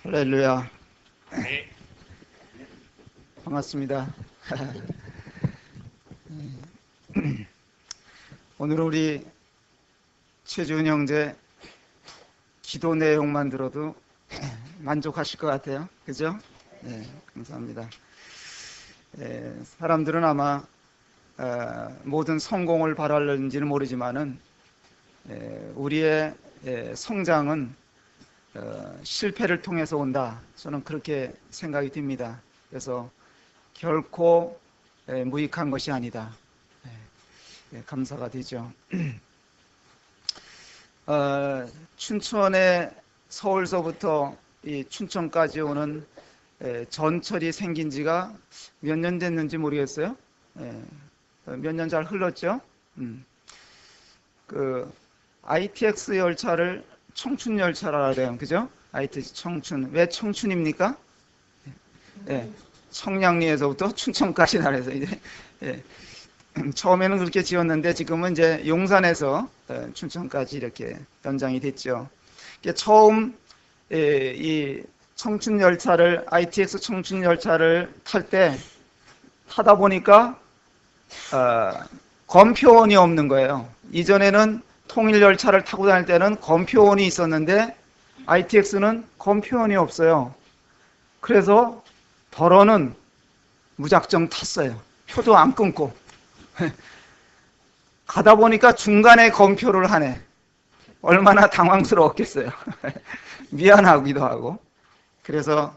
할렐루야. 네. 반갑습니다. 오늘 우리 최준 형제 기도 내용만 들어도 만족하실 것 같아요. 그죠? 네, 감사합니다. 사람들은 아마 모든 성공을 바라는지는 모르지만은 우리의 성장은 실패를 통해서 온다. 저는 그렇게 생각이 듭니다. 그래서 결코 무익한 것이 아니다. 감사가 되죠. 춘천에 서울서부터 이 춘천까지 오는 전철이 생긴 지가 몇 년 됐는지 모르겠어요. 몇 년 잘 흘렀죠. 그 ITX 열차를 청춘 열차라 그래요. 그죠? ITX 청춘. 왜 청춘입니까? 청량리에서부터 춘천까지 나라서 이제 처음에는 그렇게 지었는데 지금은 이제 용산에서 춘천까지 이렇게 연장이 됐죠. 처음 이 청춘 열차를 ITX 청춘 열차를 탈 때 타다 보니까 검표원이 없는 거예요. 이전에는 통일 열차를 타고 다닐 때는 검표원이 있었는데 ITX는 검표원이 없어요. 그래서 더러는 무작정 탔어요. 표도 안 끊고. 가다 보니까 중간에 검표를 하네. 얼마나 당황스러웠겠어요. 미안하기도 하고. 그래서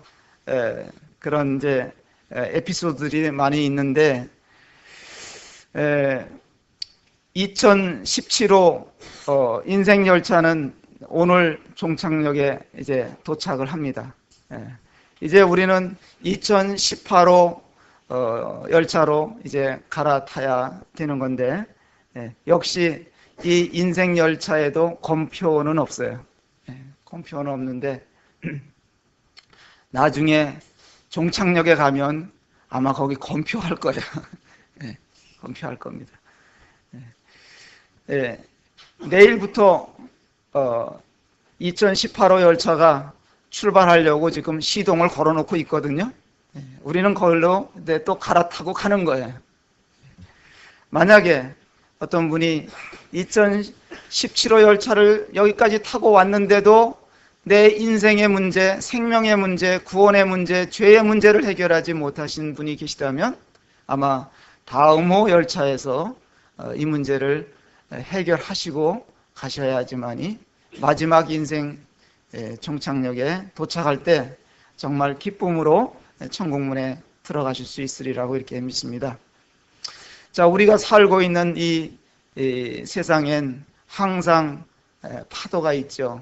그런 이제 에피소드들이 많이 있는데 2017호 인생 열차는 오늘 종착역에 이제 도착을 합니다. 이제 우리는 2018호 열차로 이제 갈아타야 되는 건데 역시 이 인생 열차에도 검표는 없어요. 검표는 없는데 나중에 종착역에 가면 아마 거기 검표할 거예요. 검표할 겁니다. 내일부터 2018호 열차가 출발하려고 지금 시동을 걸어놓고 있거든요. 우리는 거기로 또 갈아타고 가는 거예요. 만약에 어떤 분이 2017호 열차를 여기까지 타고 왔는데도 내 인생의 문제, 생명의 문제, 구원의 문제, 죄의 문제를 해결하지 못하신 분이 계시다면 아마 다음 호 열차에서 이 문제를 해결하시고 가셔야지만이 마지막 인생 종착역에 도착할 때 정말 기쁨으로 천국문에 들어가실 수 있으리라고 이렇게 믿습니다. 자, 우리가 살고 있는 이 세상엔 항상 파도가 있죠.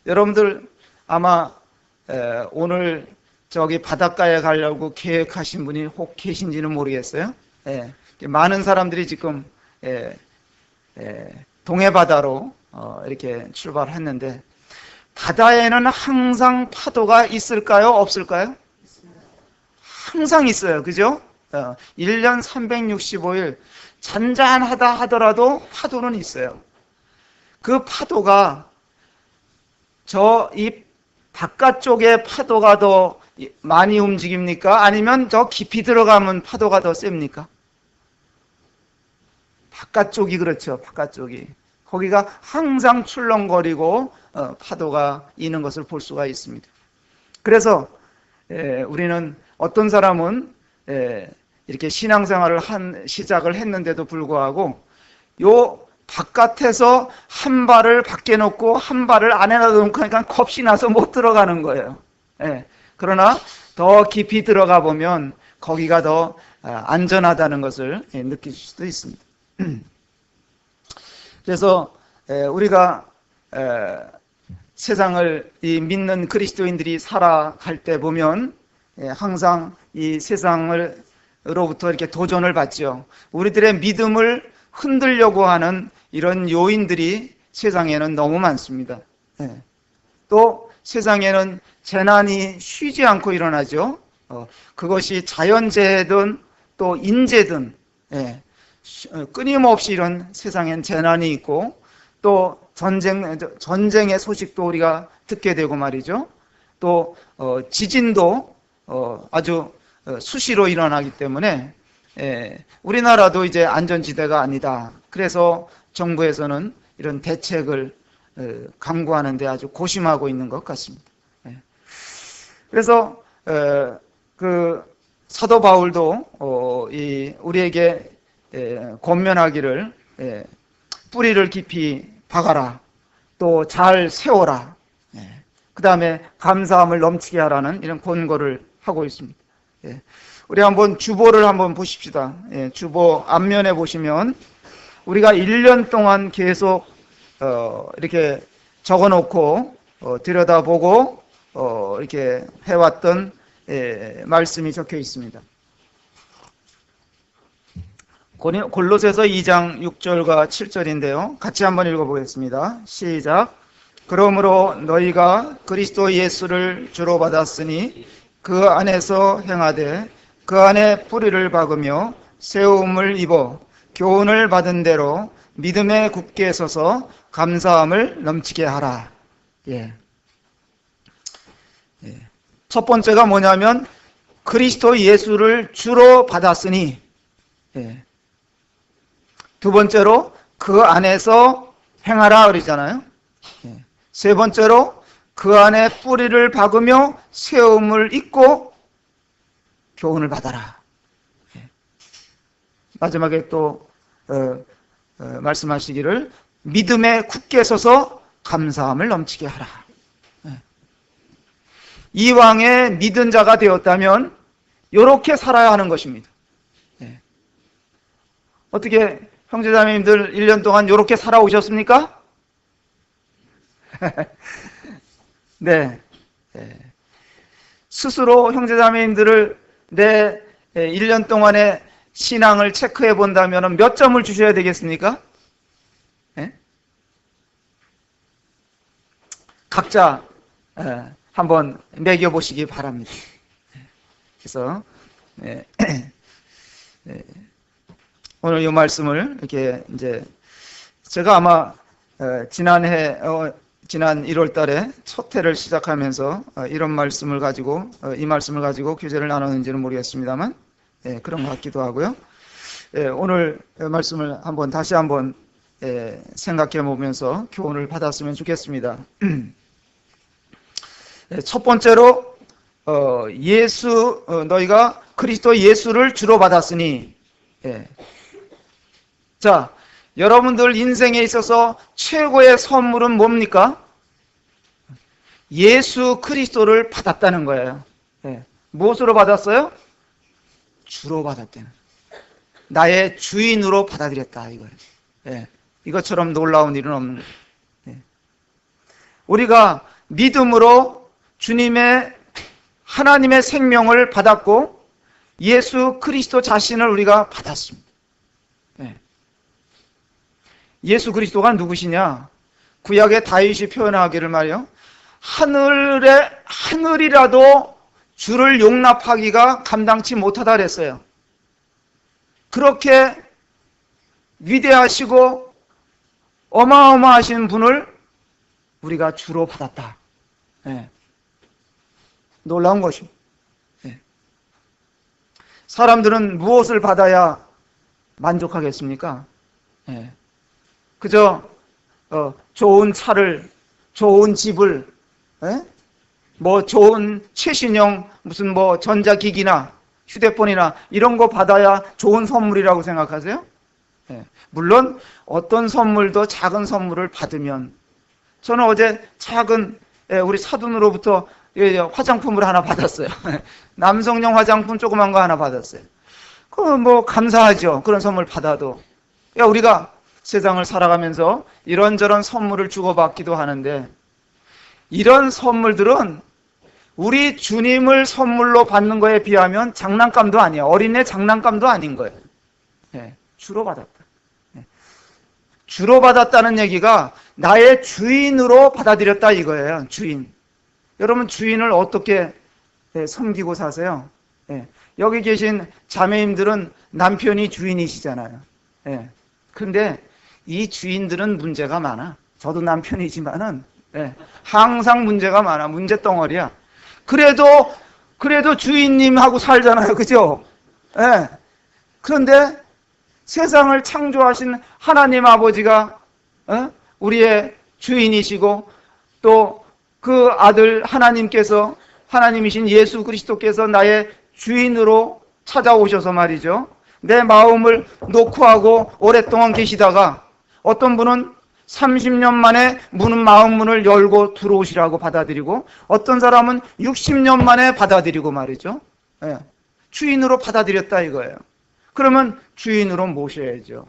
여러분들 아마 오늘 저기 바닷가에 가려고 계획하신 분이 혹 계신지는 모르겠어요. 많은 사람들이 지금 동해바다로 이렇게 출발했는데 바다에는 항상 파도가 있을까요? 없을까요? 항상 있어요. 그죠? 1년 365일 잔잔하다 하더라도 파도는 있어요. 그 파도가 이 바깥쪽의 파도가 더 많이 움직입니까? 아니면 저 깊이 들어가면 파도가 더 셉니까? 바깥쪽이 그렇죠. 바깥쪽이. 거기가 항상 출렁거리고 파도가 있는 것을 볼 수가 있습니다. 그래서 우리는 어떤 사람은 이렇게 신앙생활을 시작을 했는데도 불구하고 요 바깥에서 한 발을 밖에 놓고 한 발을 안에 놔놓고 하니까 겁이 나서 못 들어가는 거예요. 그러나 더 깊이 들어가 보면 거기가 더 안전하다는 것을 느낄 수도 있습니다. 그래서 우리가 세상을 믿는 그리스도인들이 살아갈 때 보면 항상 이 세상으로부터 이렇게 도전을 받죠. 우리들의 믿음을 흔들려고 하는 이런 요인들이 세상에는 너무 많습니다. 또 세상에는 재난이 쉬지 않고 일어나죠. 그것이 자연재해든 또 인재든 끊임없이 이런 세상엔 재난이 있고 또 전쟁의 소식도 우리가 듣게 되고 말이죠. 또 지진도 아주 수시로 일어나기 때문에 우리나라도 이제 안전지대가 아니다. 그래서 정부에서는 이런 대책을 강구하는 데 아주 고심하고 있는 것 같습니다. 그래서 그 사도 바울도 우리에게 권면하기를 뿌리를 깊이 박아라, 또 잘 세워라, 그 다음에 감사함을 넘치게 하라는 이런 권고를 하고 있습니다. 우리 한번 주보를 한번 보십시다. 주보 앞면에 보시면 우리가 1년 동안 계속 이렇게 적어놓고 들여다보고 이렇게 해왔던 말씀이 적혀 있습니다. 골로새서 2장 6절과 7절인데요. 같이 한번 읽어보겠습니다. 시작. 그러므로 너희가 그리스도 예수를 주로 받았으니 그 안에서 행하되 그 안에 뿌리를 박으며 세움을 입어 교훈을 받은 대로 믿음에 굳게 서서 감사함을 넘치게 하라. 첫 번째가 뭐냐면 그리스도 예수를 주로 받았으니, 두 번째로 그 안에서 행하라 그러잖아요. 세 번째로 그 안에 뿌리를 박으며 세움을 입고 교훈을 받아라. 마지막에 또 말씀하시기를 믿음에 굳게 서서 감사함을 넘치게 하라. 이왕의 믿은 자가 되었다면 이렇게 살아야 하는 것입니다. 어떻게 형제자매님들 1년 동안 이렇게 살아오셨습니까? 네. 스스로 형제자매님들을 내 1년 동안의 신앙을 체크해 본다면 몇 점을 주셔야 되겠습니까? 각자 한번 매겨보시기 바랍니다. 그래서 오늘 이 말씀을 이렇게 이제 제가 아마 지난 1월 달에 첫 해를 시작하면서 이런 말씀을 가지고 이 말씀을 가지고 교제를 나눴는지는 모르겠습니다만 그런 것 같기도 하고요. 오늘 말씀을 다시 한번 생각해 보면서 교훈을 받았으면 좋겠습니다. 첫 번째로 너희가 그리스도 예수를 주로 받았으니, 자, 여러분들 인생에 있어서 최고의 선물은 뭡니까? 예수 그리스도를 받았다는 거예요. 무엇으로 받았어요? 주로 받았다는, 나의 주인으로 받아들였다 이거예요. 이것처럼 놀라운 일은 없는 거예요. 우리가 믿음으로 하나님의 생명을 받았고 예수 그리스도 자신을 우리가 받았습니다. 예수 그리스도가 누구시냐? 구약의 다윗이 표현하기를 말이요, 하늘이라도 주를 용납하기가 감당치 못하다 그랬어요. 그렇게 위대하시고 어마어마하신 분을 우리가 주로 받았다. 놀라운 것입니다. 사람들은 무엇을 받아야 만족하겠습니까? 그저 좋은 차를, 좋은 집을, 좋은 최신형 무슨 전자기기나 휴대폰이나 이런 거 받아야 좋은 선물이라고 생각하세요? 물론 어떤 선물도 작은 선물을 받으면, 저는 어제 작은 우리 사돈으로부터 화장품을 하나 받았어요. 남성용 화장품 조그만 거 하나 받았어요. 감사하죠. 그런 선물 받아도. 우리가 세상을 살아가면서 이런저런 선물을 주고받기도 하는데, 이런 선물들은 우리 주님을 선물로 받는 거에 비하면 장난감도 아니야. 어린애 장난감도 아닌 거예요. 주로 받았다. 주로 받았다는 얘기가 나의 주인으로 받아들였다 이거예요. 주인. 여러분 주인을 어떻게 섬기고 사세요? 여기 계신 자매님들은 남편이 주인이시잖아요. 근데 이 주인들은 문제가 많아. 저도 남편이지만은 항상 문제가 많아. 문제덩어리야. 그래도 주인님하고 살잖아요. 그죠? 예. 그런데 세상을 창조하신 하나님 아버지가 우리의 주인이시고 또 그 아들 하나님이신 예수 그리스도께서 나의 주인으로 찾아오셔서 말이죠. 내 마음을 놓고 하고 오랫동안 계시다가 어떤 분은 30년 만에 마음 문을 열고 들어오시라고 받아들이고 어떤 사람은 60년 만에 받아들이고 말이죠. 예. 주인으로 받아들였다 이거예요. 그러면 주인으로 모셔야죠.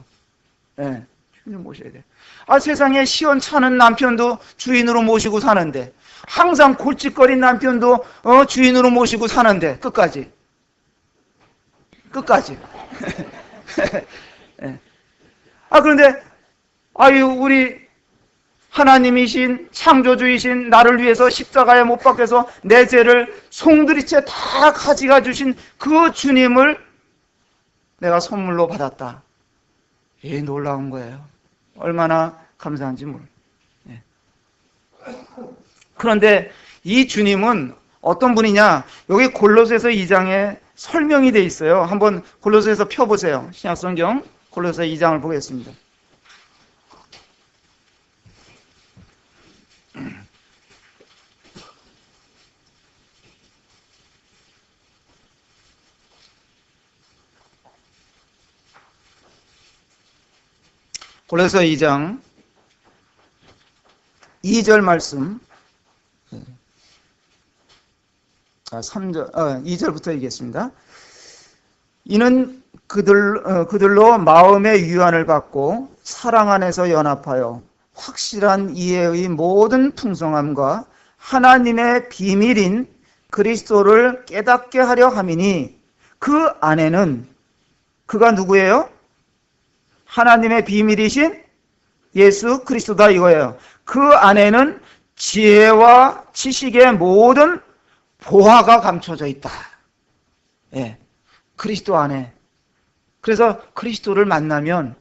예. 주인으로 모셔야 돼. 세상에 시원찮은 남편도 주인으로 모시고 사는데 항상 골칫거린 남편도 주인으로 모시고 사는데 끝까지. 예. 그런데 우리 하나님이신 창조주이신 나를 위해서 십자가에 못 박혀서 내 죄를 송두리째 다 가져가 주신 그 주님을 내가 선물로 받았다. 놀라운 거예요. 얼마나 감사한지 모르. 예. 그런데 이 주님은 어떤 분이냐? 여기 골로새서 2장에 설명이 되어 있어요. 한번 골로새서 펴보세요. 신약성경 골로새 2장을 보겠습니다. 골로새 2장 2절 말씀 2절부터 얘기했습니다. 이는 그들로 마음의 유한을 받고 사랑 안에서 연합하여 확실한 이해의 모든 풍성함과 하나님의 비밀인 그리스도를 깨닫게 하려 함이니 그 안에는 그가 누구예요? 하나님의 비밀이신 예수 그리스도다 이거예요. 그 안에는 지혜와 지식의 모든 보화가 감춰져 있다. 예, 그리스도 안에. 그래서 그리스도를 만나면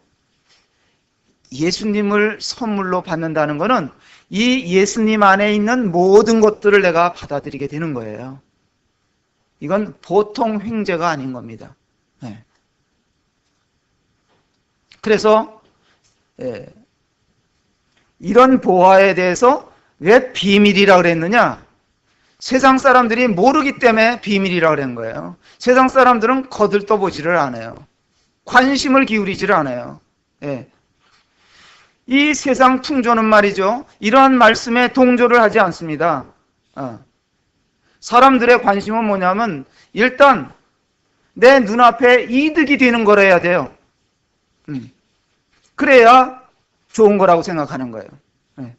예수님을 선물로 받는다는 것은 이 예수님 안에 있는 모든 것들을 내가 받아들이게 되는 거예요. 이건 보통 횡재가 아닌 겁니다. 예. 그래서 이런 보화에 대해서 왜 비밀이라 그랬느냐? 세상 사람들이 모르기 때문에 비밀이라 그런 거예요. 세상 사람들은 거들떠보지를 않아요. 관심을 기울이지를 않아요. 예. 이 세상 풍조는 말이죠. 이러한 말씀에 동조를 하지 않습니다. 사람들의 관심은 뭐냐면 일단 내 눈앞에 이득이 되는 거라 돼요. 그래야 좋은 거라고 생각하는 거예요. 예.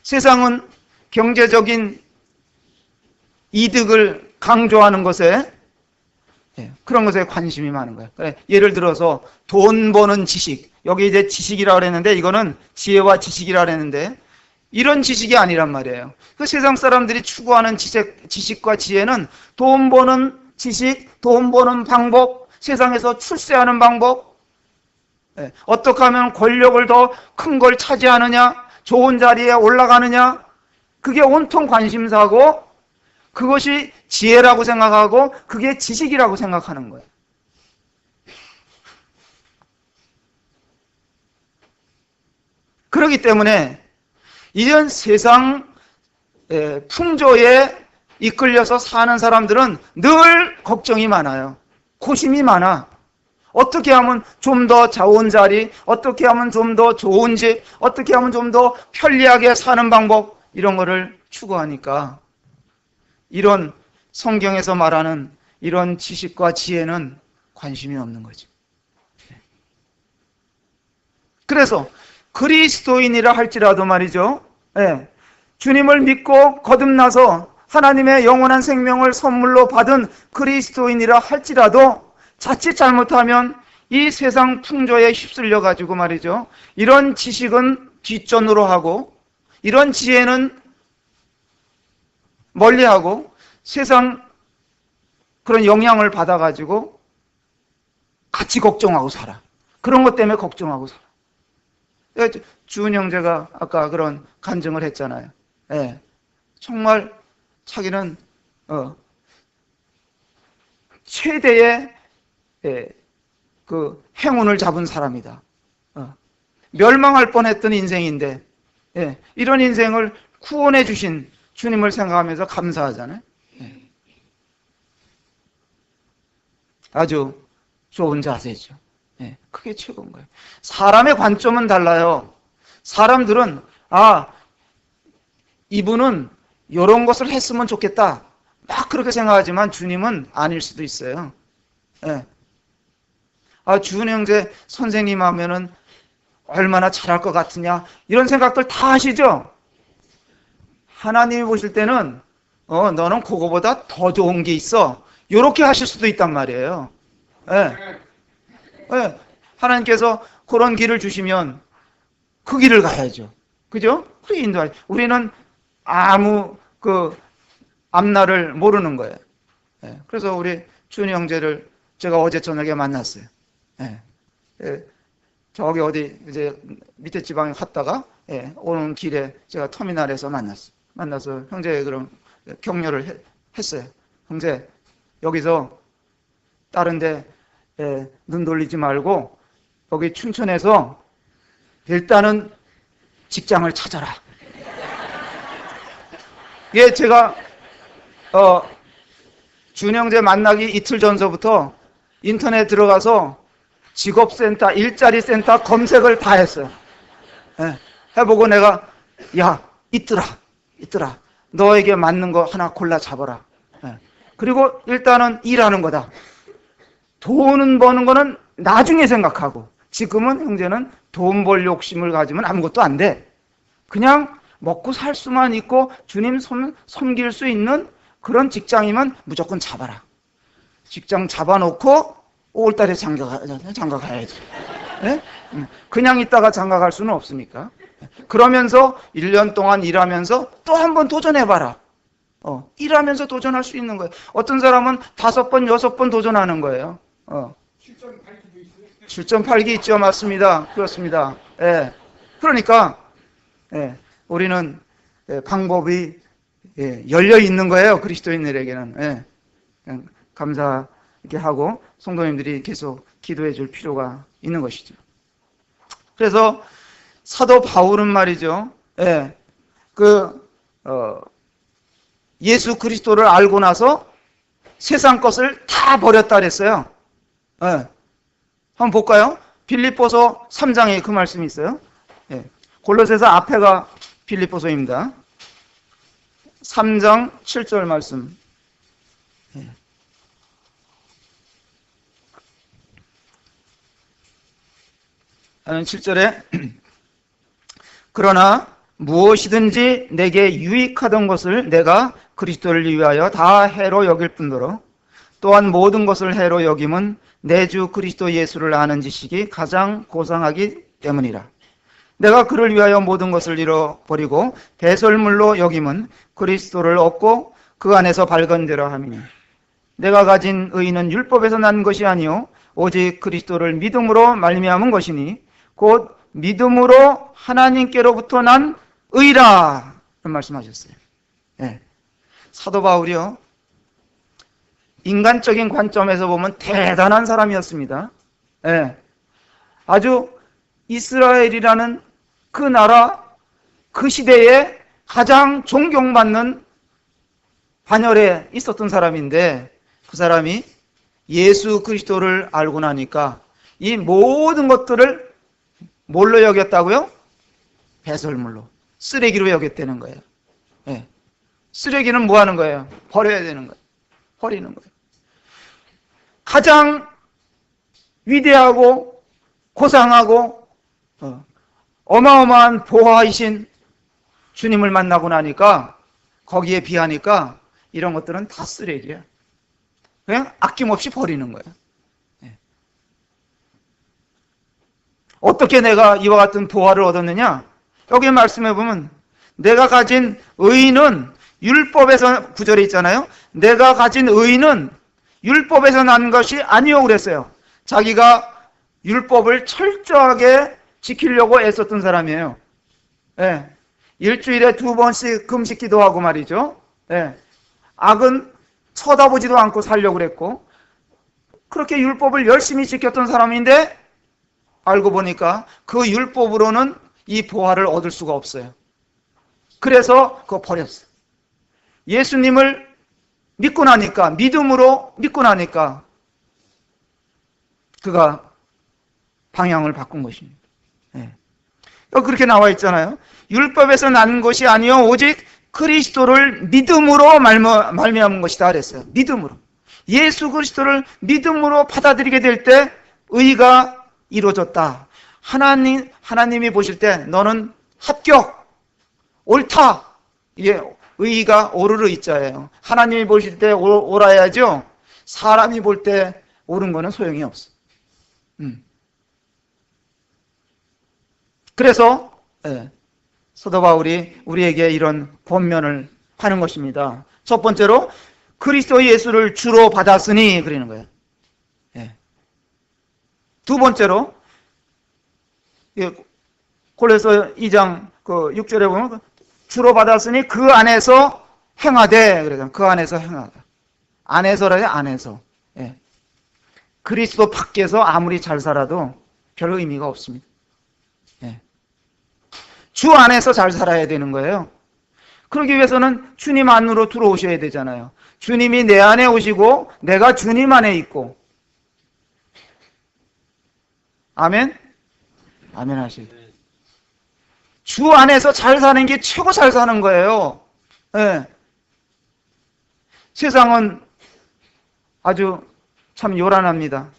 세상은 경제적인 이득을 강조하는 것에 그런 것에 관심이 많은 거예요. 예를 들어서 돈 버는 지식, 여기 이제 지식이라고 그랬는데 이거는 지혜와 지식이라고 그랬는데 이런 지식이 아니란 말이에요. 그 세상 사람들이 추구하는 지식과 지혜는 돈 버는 지식, 돈 버는 방법, 세상에서 출세하는 방법, 어떻게 하면 권력을 더 큰 걸 차지하느냐, 좋은 자리에 올라가느냐, 그게 온통 관심사고 그것이 지혜라고 생각하고 그게 지식이라고 생각하는 거예요. 그렇기 때문에 이런 세상 풍조에 이끌려서 사는 사람들은 늘 걱정이 많아요. 고심이 많아. 어떻게 하면 좀 더 좋은 자리, 어떻게 하면 좀 더 좋은 집, 어떻게 하면 좀 더 편리하게 사는 방법, 이런 거를 추구하니까 이런 성경에서 말하는 이런 지식과 지혜는 관심이 없는 거죠. 그래서 그리스도인이라 할지라도 말이죠. 주님을 믿고 거듭나서 하나님의 영원한 생명을 선물로 받은 그리스도인이라 할지라도 자칫 잘못하면 이 세상 풍조에 휩쓸려 가지고 말이죠. 이런 지식은 뒷전으로 하고 이런 지혜는 멀리하고 세상 그런 영향을 받아가지고 같이 걱정하고 살아. 그런 것 때문에 걱정하고 살아. 주은 형제가 아까 그런 간증을 했잖아요. 정말 자기는 최대의 그 행운을 잡은 사람이다. 멸망할 뻔했던 인생인데 이런 인생을 구원해 주신 주님을 생각하면서 감사하잖아요. 아주 좋은 자세죠. 그게 최고인 거예요. 사람의 관점은 달라요. 사람들은 이분은 이런 것을 했으면 좋겠다 막 그렇게 생각하지만 주님은 아닐 수도 있어요. 주은 형제 선생님 하면은 얼마나 잘할 것 같으냐 이런 생각들 다 하시죠. 하나님이 보실 때는 너는 그거보다 더 좋은 게 있어 이렇게 하실 수도 있단 말이에요. 하나님께서 그런 길을 주시면 그 길을 가야죠. 그죠? 그래 인도하죠. 우리는 아무 그 앞날을 모르는 거예요. 그래서 우리 준이 형제를 제가 어제 저녁에 만났어요. 저기 어디 이제 밑에 지방에 갔다가 오는 길에 제가 터미널에서 만나서 형제 그럼 격려를 했어요. 형제 여기서 다른데 눈 돌리지 말고 여기 춘천에서 일단은 직장을 찾아라. 제가 준 형제 만나기 이틀 전서부터 인터넷 들어가서 직업센터, 일자리 센터 검색을 다 했어요. 해보고 내가 있더라. 너에게 맞는 거 하나 골라 잡아라. 그리고 일단은 일하는 거다. 돈은 버는 거는 나중에 생각하고 지금은 형제는 돈 벌 욕심을 가지면 아무것도 안 돼. 그냥 먹고 살 수만 있고 주님 섬길 수 있는 그런 직장이면 무조건 잡아라. 직장 잡아놓고 5월달에 장가 가야지. 그냥 있다가 장가 갈 수는 없으니까. 그러면서 1년 동안 일하면서 또 한 번 도전해봐라. 일하면서 도전할 수 있는 거예요. 어떤 사람은 5번, 6번 도전하는 거예요. 7.8기 있죠. 맞습니다. 그렇습니다. 그러니까 우리는 방법이 열려 있는 거예요. 그리스도인들에게는. 그냥 감사하게 하고 성도님들이 계속 기도해 줄 필요가 있는 것이죠. 그래서 사도 바울은 말이죠. 예수 그리스도를 알고 나서 세상 것을 다 버렸다 그랬어요. 한번 볼까요? 빌립보서 3장에 그 말씀이 있어요. 골로새서 앞에가 빌립보서입니다. 3장 7절 말씀. 하는 7절에 그러나 무엇이든지 내게 유익하던 것을 내가 그리스도를 위하여 다 해로 여길 뿐더러 또한 모든 것을 해로 여김은 내 주 그리스도 예수를 아는 지식이 가장 고상하기 때문이라. 내가 그를 위하여 모든 것을 잃어버리고 배설물로 여김은 그리스도를 얻고 그 안에서 발견되려 함이니 내가 가진 의는 율법에서 난 것이 아니요 오직 그리스도를 믿음으로 말미암은 것이니 곧 믿음으로 하나님께로부터 난 의라. 그런 말씀하셨어요. 사도 바울이요 인간적인 관점에서 보면 대단한 사람이었습니다. 아주 이스라엘이라는 그 나라 그 시대에 가장 존경받는 반열에 있었던 사람인데 그 사람이 예수 그리스도를 알고 나니까 이 모든 것들을 뭘로 여겼다고요? 배설물로, 쓰레기로 여겼다는 거예요. 쓰레기는 뭐 하는 거예요? 버려야 되는 거예요. 버리는 거예요. 가장 위대하고 고상하고 어마어마한 보화이신 주님을 만나고 나니까 거기에 비하니까 이런 것들은 다 쓰레기야. 그냥 아낌없이 버리는 거예요. 어떻게 내가 이와 같은 보화를 얻었느냐? 여기 말씀해 보면 내가 가진 의는 율법에서 구절에 있잖아요. 내가 가진 의는 율법에서 난 것이 아니요 그랬어요. 자기가 율법을 철저하게 지키려고 애썼던 사람이에요. 일주일에 2번씩 금식 기도하고 말이죠. 악은 쳐다보지도 않고 살려고 그랬고, 그렇게 율법을 열심히 지켰던 사람인데 알고 보니까 그 율법으로는 이 보화를 얻을 수가 없어요. 그래서 그거 버렸어요. 예수님을 믿고 나니까, 믿음으로 믿고 나니까 그가 방향을 바꾼 것입니다. 예. 그렇게 나와 있잖아요. 율법에서 난 것이 아니요 오직 그리스도를 믿음으로 말미암은 것이다 그랬어요. 믿음으로. 예수 그리스도를 믿음으로 받아들이게 될 때 의가 이루어졌다. 하나님이 보실 때 너는 합격, 옳다. 이게 의가 오르르 있자예요. 하나님이 보실 때 옳아야죠. 사람이 볼 때 옳은 거는 소용이 없어. 그래서 사도 바울이 우리에게 이런 권면을 하는 것입니다. 첫 번째로 그리스도 예수를 주로 받았으니 그러는 거예요. 두 번째로 골로새 2장 6절에 보면 주로 받았으니 그 안에서 행하되 그래요. 그 안에서 행하다. 안에서라요. 안에서. 그리스도 밖에서 아무리 잘 살아도 별 의미가 없습니다. 주 안에서 잘 살아야 되는 거예요. 그러기 위해서는 주님 안으로 들어오셔야 되잖아요. 주님이 내 안에 오시고 내가 주님 안에 있고. 아멘? 아멘 하시고. 주 안에서 잘 사는 게 최고 잘 사는 거예요. 세상은 아주 참 요란합니다.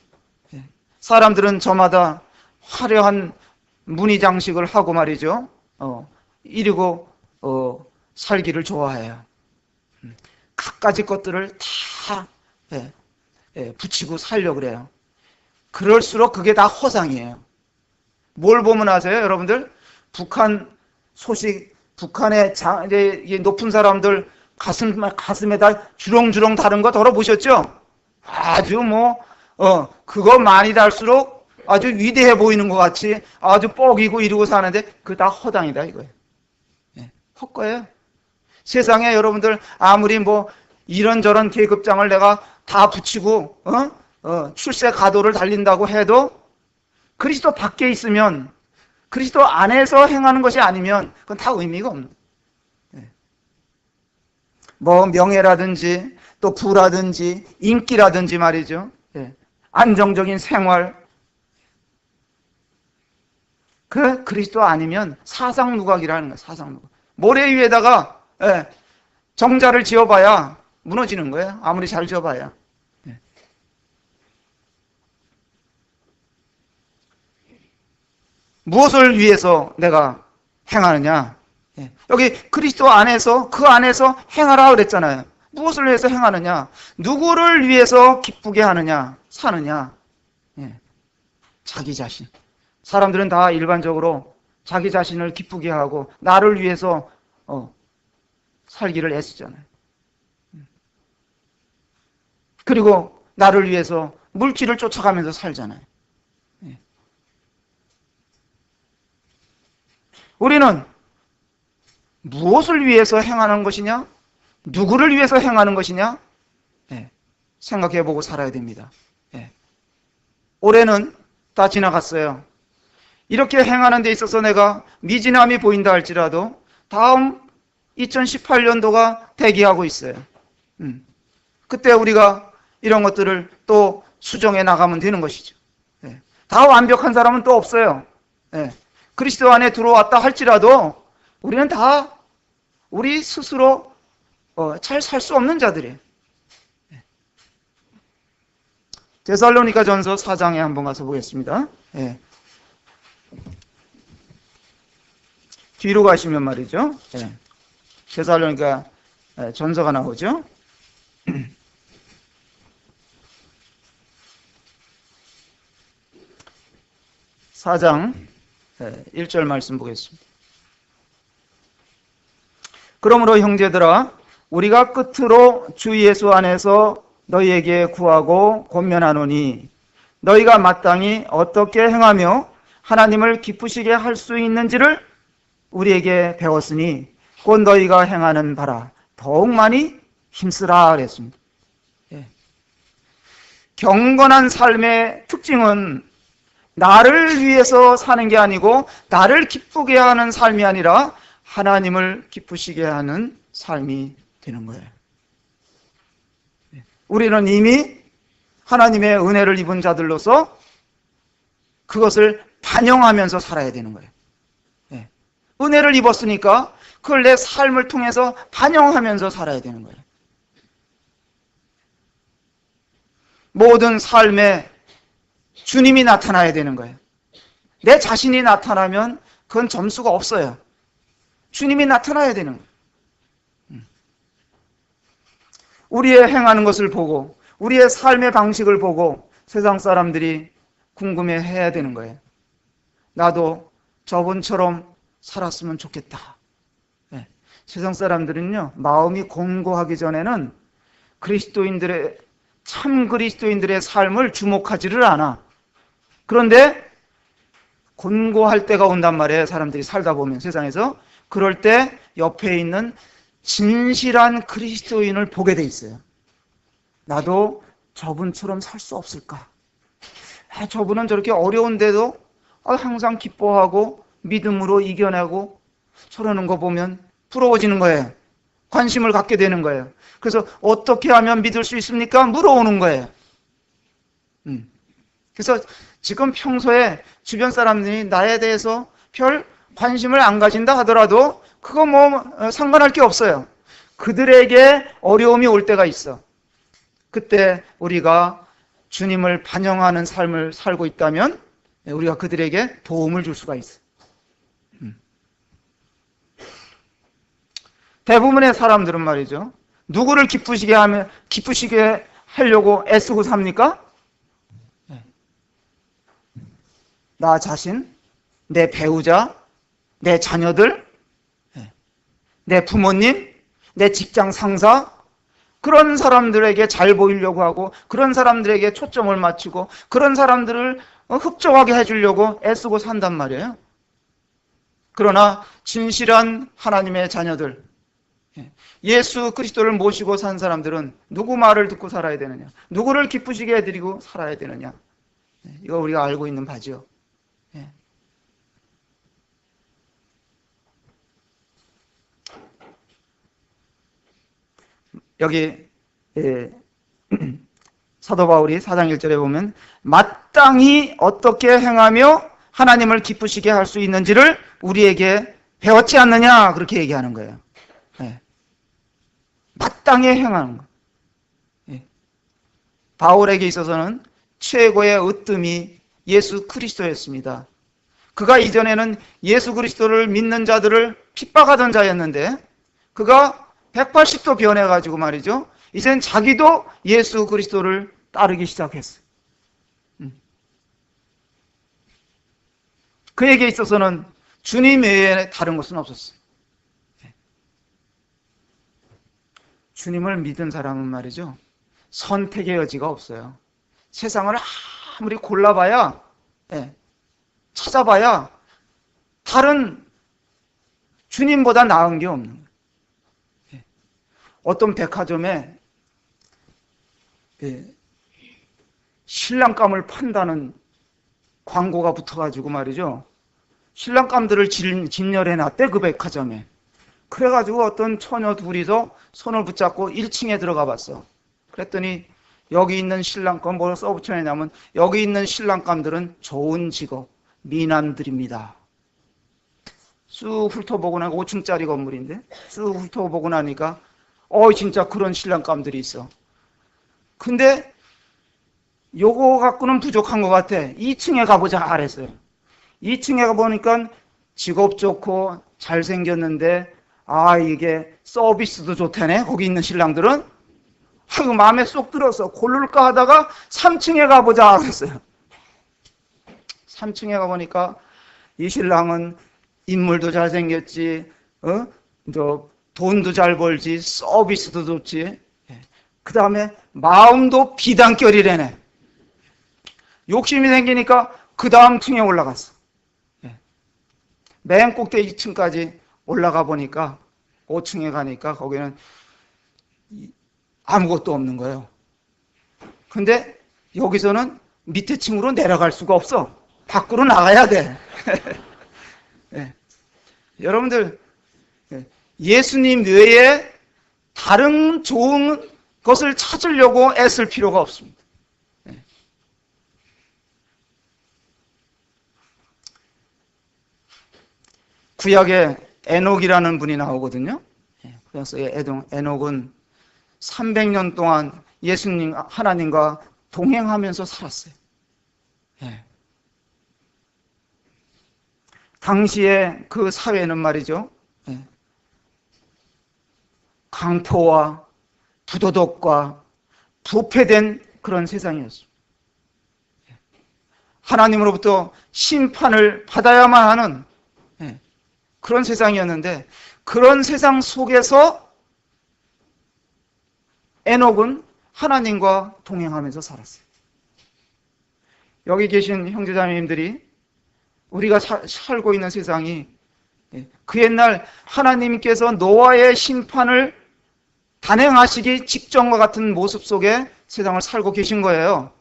사람들은 저마다 화려한 무늬 장식을 하고 말이죠. 이러고 살기를 좋아해요. 갖가지 것들을 다 붙이고 살려고 그래요. 그럴수록 그게 다 허상이에요. 뭘 보면 아세요, 여러분들? 북한 소식, 북한의 높은 사람들 가슴에다 주렁주렁 다른 거 덜어보셨죠? 아주 그거 많이 달수록 아주 위대해 보이는 것 같이 아주 뻑이고 이러고 사는데 그거 다 허당이다 이거예요. 헛거예요. 세상에 여러분들 아무리 이런저런 계급장을 내가 다 붙이고 출세 가도를 달린다고 해도 그리스도 밖에 있으면 그리스도 안에서 행하는 것이 아니면 그건 다 의미가 없는 명예라든지 또 부라든지 인기라든지 말이죠. 안정적인 생활 그리스도 아니면 사상누각이라는 거예요. 사상누각. 모래 위에다가 정자를 지어봐야 무너지는 거예요. 아무리 잘 지어봐야. 무엇을 위해서 내가 행하느냐? 여기 그리스도 안에서 그 안에서 행하라 그랬잖아요. 무엇을 위해서 행하느냐? 누구를 위해서 기쁘게 하느냐? 사느냐? 자기 자신. 사람들은 다 일반적으로 자기 자신을 기쁘게 하고 나를 위해서 살기를 애쓰잖아요. 그리고 나를 위해서 물질을 쫓아가면서 살잖아요. 우리는 무엇을 위해서 행하는 것이냐? 누구를 위해서 행하는 것이냐? 생각해보고 살아야 됩니다. 올해는 다 지나갔어요. 이렇게 행하는 데 있어서 내가 미진함이 보인다 할지라도 다음 2018년도가 대기하고 있어요. 그때 우리가 이런 것들을 또 수정해 나가면 되는 것이죠. 다 완벽한 사람은 또 없어요. 그리스도 안에 들어왔다 할지라도 우리는 다 우리 스스로 잘 살 수 없는 자들이에요. 데살로니가 전서 4장에 한번 가서 보겠습니다. 뒤로 가시면 말이죠. 데살로니가 전서가 나오죠. 4장 1절 말씀 보겠습니다. 그러므로 형제들아 우리가 끝으로 주 예수 안에서 너희에게 구하고 권면하노니 너희가 마땅히 어떻게 행하며 하나님을 기쁘시게 할 수 있는지를 우리에게 배웠으니 곧 너희가 행하는 바라 더욱 많이 힘쓰라 그랬습니다. 경건한 삶의 특징은 나를 위해서 사는 게 아니고 나를 기쁘게 하는 삶이 아니라 하나님을 기쁘시게 하는 삶이 되는 거예요. 우리는 이미 하나님의 은혜를 입은 자들로서 그것을 반영하면서 살아야 되는 거예요. 은혜를 입었으니까 그걸 내 삶을 통해서 반영하면서 살아야 되는 거예요. 모든 삶에 주님이 나타나야 되는 거예요. 내 자신이 나타나면 그건 점수가 없어요. 주님이 나타나야 되는 거예요. 우리의 행하는 것을 보고 우리의 삶의 방식을 보고 세상 사람들이 궁금해해야 되는 거예요. 나도 저분처럼 살았으면 좋겠다. 세상 사람들은요, 마음이 공고하기 전에는 참 그리스도인들의 삶을 주목하지를 않아. 그런데 곤고할 때가 온단 말이에요. 사람들이 살다 보면 세상에서. 그럴 때 옆에 있는 진실한 그리스도인을 보게 돼 있어요. 나도 저분처럼 살 수 없을까? 저분은 저렇게 어려운데도 항상 기뻐하고 믿음으로 이겨내고 저러는 거 보면 부러워지는 거예요. 관심을 갖게 되는 거예요. 그래서 어떻게 하면 믿을 수 있습니까? 물어오는 거예요. 그래서 지금 평소에 주변 사람들이 나에 대해서 별 관심을 안 가진다 하더라도 그거 상관할 게 없어요. 그들에게 어려움이 올 때가 있어. 그때 우리가 주님을 반영하는 삶을 살고 있다면 우리가 그들에게 도움을 줄 수가 있어. 대부분의 사람들은 말이죠. 누구를 기쁘시게 하려고 애쓰고 삽니까? 나 자신, 내 배우자, 내 자녀들, 내 부모님, 내 직장 상사, 그런 사람들에게 잘 보이려고 하고 그런 사람들에게 초점을 맞추고 그런 사람들을 흡족하게 해주려고 애쓰고 산단 말이에요. 그러나 진실한 하나님의 자녀들, 예수 그리스도를 모시고 산 사람들은 누구 말을 듣고 살아야 되느냐? 누구를 기쁘시게 해드리고 살아야 되느냐? 이거 우리가 알고 있는 바죠. 여기 사도 바울이 4장 1절에 보면 마땅히 어떻게 행하며 하나님을 기쁘시게 할 수 있는지를 우리에게 배웠지 않느냐 그렇게 얘기하는 거예요. 마땅히 행하는 거. 바울에게 있어서는 최고의 으뜸이 예수 그리스도였습니다. 그가 이전에는 예수 그리스도를 믿는 자들을 핍박하던 자였는데 그가 180도 변해가지고 말이죠. 이젠 자기도 예수 그리스도를 따르기 시작했어요. 그에게 있어서는 주님 외에 다른 것은 없었어요. 주님을 믿은 사람은 말이죠. 선택의 여지가 없어요. 세상을 아무리 골라봐야, 찾아봐야 다른 주님보다 나은 게 없는 거예요. 어떤 백화점에 신랑감을 판다는 광고가 붙어가지고 말이죠. 신랑감들을 진열해놨대, 그 백화점에. 그래가지고 어떤 처녀 둘이서 손을 붙잡고 1층에 들어가 봤어. 그랬더니 여기 있는 신랑감 뭐 써붙여내냐면 여기 있는 신랑감들은 좋은 직업, 미남들입니다. 쑥 훑어보고 나니까 5층짜리 건물인데 쑥 훑어보고 나니까 진짜 그런 신랑감들이 있어. 근데 요거 갖고는 부족한 것 같아. 2층에 가보자 그랬어요. 2층에 가보니까 직업 좋고 잘생겼는데 이게 서비스도 좋다네. 거기 있는 신랑들은 마음에 쏙 들어서 고를까 하다가 3층에 가보자 그랬어요. 3층에 가보니까 이 신랑은 인물도 잘생겼지, 돈도 잘 벌지, 서비스도 좋지, 그 다음에 마음도 비단결이래네. 욕심이 생기니까 그 다음 층에 올라갔어. 맨 꼭대기 2층까지 올라가 보니까 5층에 가니까 거기는 아무것도 없는 거예요. 근데 여기서는 밑에 층으로 내려갈 수가 없어. 밖으로 나가야 돼. 예. 여러분들, 예수님 외에 다른 좋은 것을 찾으려고 애쓸 필요가 없습니다. 구약에 에녹이라는 분이 나오거든요. 그래서 에녹은 300년 동안 예수님, 하나님과 동행하면서 살았어요. 당시에 그 사회는 말이죠, 강포와 부도덕과 부패된 그런 세상이었습니다. 하나님으로부터 심판을 받아야만 하는 그런 세상이었는데, 그런 세상 속에서 에녹은 하나님과 동행하면서 살았어요. 여기 계신 형제자매님들이 우리가 살고 있는 세상이 그 옛날 하나님께서 노아의 심판을 단행하시기 직전과 같은 모습 속에 세상을 살고 계신 거예요.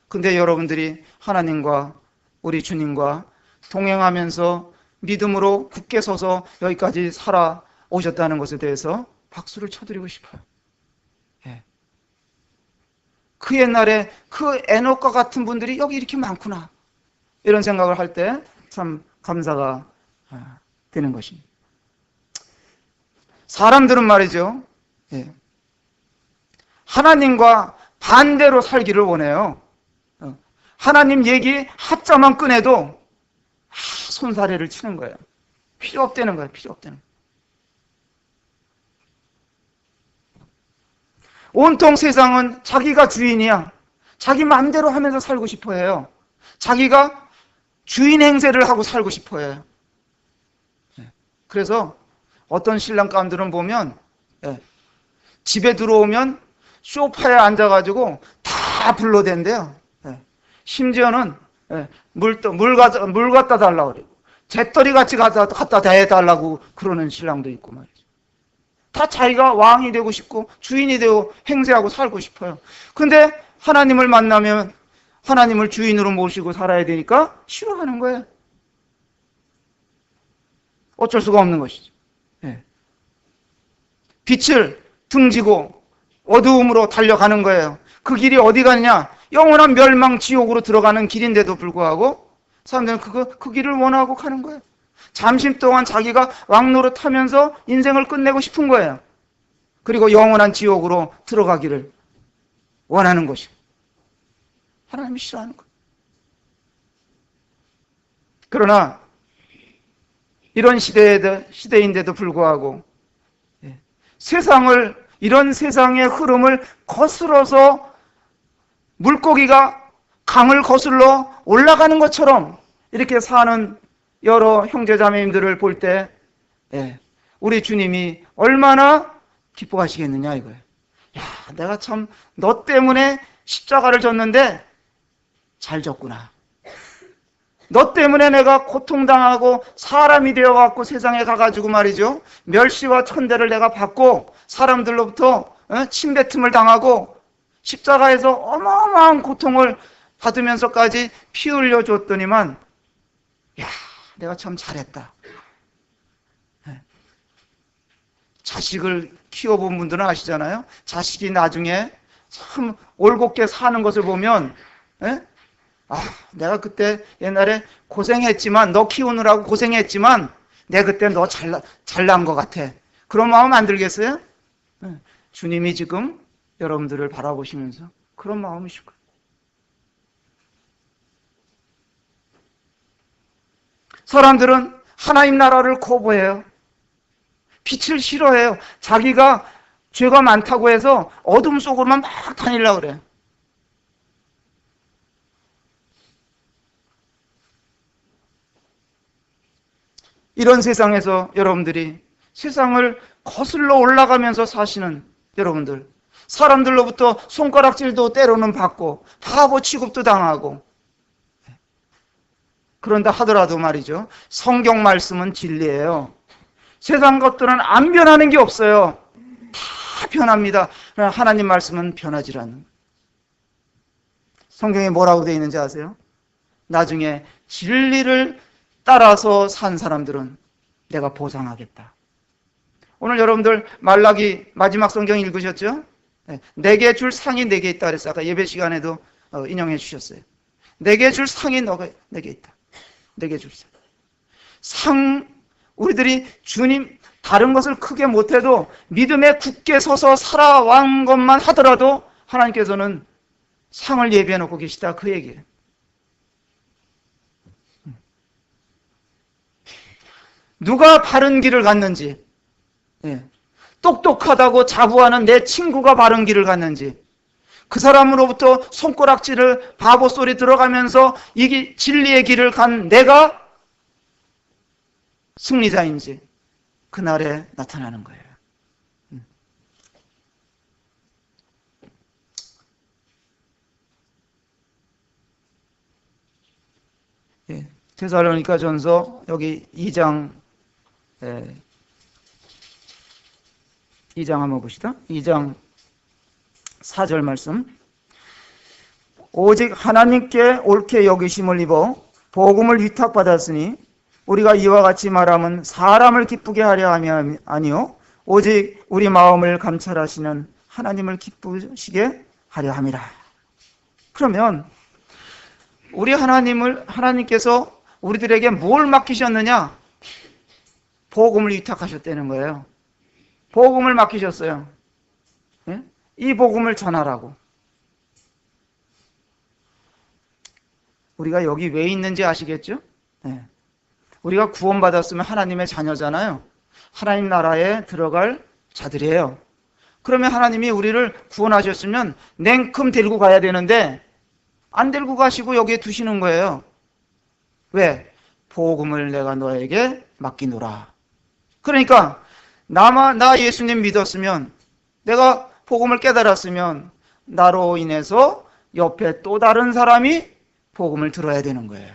근데 여러분들이 하나님과 우리 주님과 동행하면서 믿음으로 굳게 서서 여기까지 살아오셨다는 것에 대해서 박수를 쳐드리고 싶어요. 그 옛날에 그 에녹과 같은 분들이 여기 이렇게 많구나, 이런 생각을 할 때 참 감사가 되는 것입니다. 사람들은 말이죠, 하나님과 반대로 살기를 원해요. 하나님 얘기 하자만 꺼내도 손사래를 치는 거예요. 필요 없다는 거예요. 필요 없다는 거예요. 온통 세상은 자기가 주인이야. 자기 마음대로 하면서 살고 싶어 해요. 자기가 주인 행세를 하고 살고 싶어 해요. 그래서 어떤 신랑 가운데는 보면 집에 들어오면 소파에 앉아가지고 다 불러댄대요. 심지어는 물 갖다 달라고 그래요. 재떨이 같이 갖다 대달라고 그러는 신랑도 있고 말이죠. 다 자기가 왕이 되고 싶고 주인이 되고 행세하고 살고 싶어요. 근데 하나님을 만나면 하나님을 주인으로 모시고 살아야 되니까 싫어하는 거예요. 어쩔 수가 없는 것이죠. 빛을 등지고 어두움으로 달려가는 거예요. 그 길이 어디 가느냐? 영원한 멸망 지옥으로 들어가는 길인데도 불구하고 사람들은 그 길을 원하고 가는 거예요. 잠시 동안 자기가 왕노릇하면서 인생을 끝내고 싶은 거예요. 그리고 영원한 지옥으로 들어가기를 원하는 것이고, 하나님이 싫어하는 거예요. 그러나 이런 시대인데도 불구하고 이런 세상의 흐름을 거슬러서 물고기가 강을 거슬러 올라가는 것처럼 이렇게 사는 여러 형제자매님들을 볼 때 우리 주님이 얼마나 기뻐하시겠느냐 이거예요. 야, 내가 참 너 때문에 십자가를 졌는데 잘 졌구나. 너 때문에 내가 고통당하고 사람이 되어갖고 세상에 가가지고 말이죠, 멸시와 천대를 내가 받고 사람들로부터 침뱉음을 당하고 십자가에서 어마어마한 고통을 받으면서까지 피 흘려줬더니만, 야, 내가 참 잘했다. 자식을 키워본 분들은 아시잖아요. 자식이 나중에 참 올곧게 사는 것을 보면, 내가 그때 옛날에 고생했지만, 너 키우느라고 고생했지만 내가 그때 너 잘난 것 같아. 그런 마음 안 들겠어요? 주님이 지금 여러분들을 바라보시면서 그런 마음이실 거예요. 사람들은 하나님 나라를 거부해요. 빛을 싫어해요. 자기가 죄가 많다고 해서 어둠 속으로만 막 다니려고 그래요. 이런 세상에서 여러분들이 세상을 거슬러 올라가면서 사시는 여러분들, 사람들로부터 손가락질도 때로는 받고 바보 취급도 당하고, 그런다 하더라도 말이죠, 성경 말씀은 진리예요. 세상 것들은 안 변하는 게 없어요. 다 변합니다. 하나님 말씀은 변하지 않는. 성경에 뭐라고 되어 있는지 아세요? 나중에 진리를 따라서 산 사람들은 내가 보상하겠다. 오늘 여러분들 말라기 마지막 성경 읽으셨죠? 네. 내게 줄 상이 내게 있다 그랬어요. 아까 예배 시간에도 인용해 주셨어요. 내게 줄 상이 내게 있다. 내게 줄 상. 우리들이 주님 다른 것을 크게 못해도 믿음에 굳게 서서 살아온 것만 하더라도 하나님께서는 상을 예비해 놓고 계시다, 그 얘기예요. 누가 바른 길을 갔는지, 똑똑하다고 자부하는 내 친구가 바른 길을 갔는지, 그 사람으로부터 손가락질을 바보 소리 들어가면서 이 진리의 길을 간 내가 승리자인지 그날에 나타나는 거예요. 데살로니가 전서 여기 2장 2장 한번 봅시다. 2장 4절 말씀. 오직 하나님께 옳게 여기심을 입어 복음을 위탁받았으니 우리가 이와 같이 말하면 사람을 기쁘게 하려 하며 아니요 오직 우리 마음을 감찰하시는 하나님을 기쁘시게 하려 함이라. 그러면 우리 하나님께서 우리들에게 뭘 맡기셨느냐? 복음을 위탁하셨다는 거예요. 복음을 맡기셨어요. 이 복음을 전하라고. 우리가 여기 왜 있는지 아시겠죠? 우리가 구원받았으면 하나님의 자녀잖아요. 하나님 나라에 들어갈 자들이에요. 그러면 하나님이 우리를 구원하셨으면 냉큼 데리고 가야 되는데 안 데리고 가시고 여기에 두시는 거예요. 왜? 복음을 내가 너에게 맡기노라. 그러니까 나 예수님 믿었으면, 내가 복음을 깨달았으면 나로 인해서 옆에 또 다른 사람이 복음을 들어야 되는 거예요.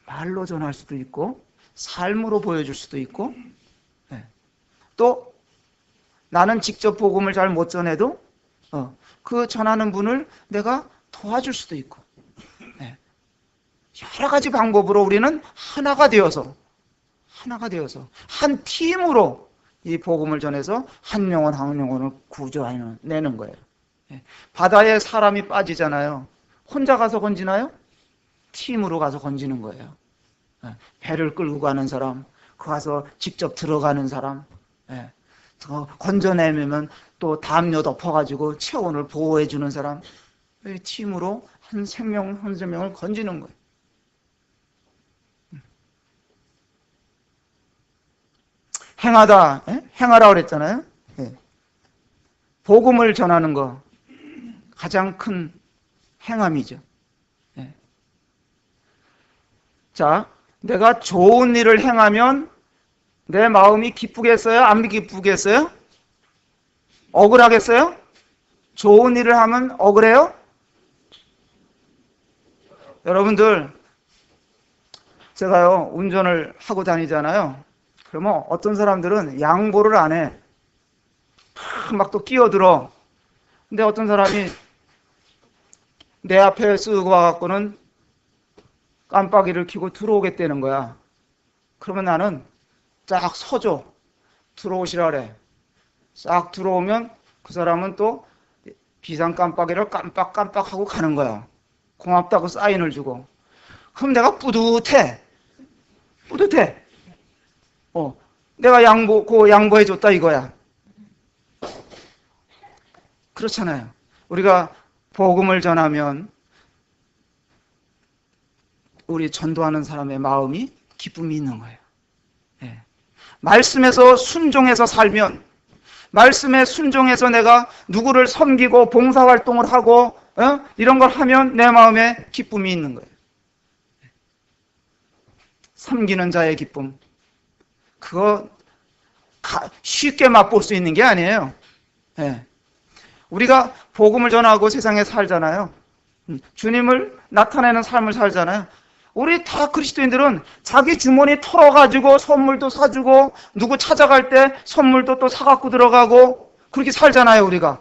말로 전할 수도 있고 삶으로 보여줄 수도 있고, 또 나는 직접 복음을 잘 못 전해도 그 전하는 분을 내가 도와줄 수도 있고, 여러 가지 방법으로 우리는 하나가 되어서 한 팀으로 이 복음을 전해서 한 영혼을 구조해내는 거예요. 바다에 사람이 빠지잖아요. 혼자 가서 건지나요? 팀으로 가서 건지는 거예요. 배를 끌고 가는 사람, 그 가서 직접 들어가는 사람, 건져내면 또 담요 덮어가지고 체온을 보호해주는 사람, 팀으로 한 생명을 건지는 거예요. 행하라 그랬잖아요. 복음을 전하는 거 가장 큰 행함이죠. 자, 내가 좋은 일을 행하면 내 마음이 기쁘겠어요? 안 기쁘겠어요? 억울하겠어요? 좋은 일을 하면 억울해요? 여러분들, 제가요 운전을 하고 다니잖아요. 그러면 어떤 사람들은 양보를 안 해. 막 또 끼어들어. 근데 어떤 사람이 내 앞에 쓰고 와갖고는 깜빡이를 켜고 들어오겠다는 거야. 그러면 나는 쫙 서줘. 들어오시라 그래. 싹 들어오면 그 사람은 또 비상 깜빡이를 깜빡하고 가는 거야. 고맙다고 사인을 주고. 그럼 내가 뿌듯해. 내가 양보해줬다 이거야. 그렇잖아요. 우리가 복음을 전하면 우리 전도하는 사람의 마음이 기쁨이 있는 거예요. 말씀에서 순종해서 살면, 말씀에 순종해서 내가 누구를 섬기고 봉사활동을 하고 이런 걸 하면 내 마음에 기쁨이 있는 거예요. 섬기는 자의 기쁨, 그거 쉽게 맛볼 수 있는 게 아니에요. 우리가 복음을 전하고 세상에 살잖아요. 주님을 나타내는 삶을 살잖아요. 우리 다 그리스도인들은 자기 주머니 털어가지고 선물도 사주고 누구 찾아갈 때 선물도 또 사갖고 들어가고 그렇게 살잖아요, 우리가.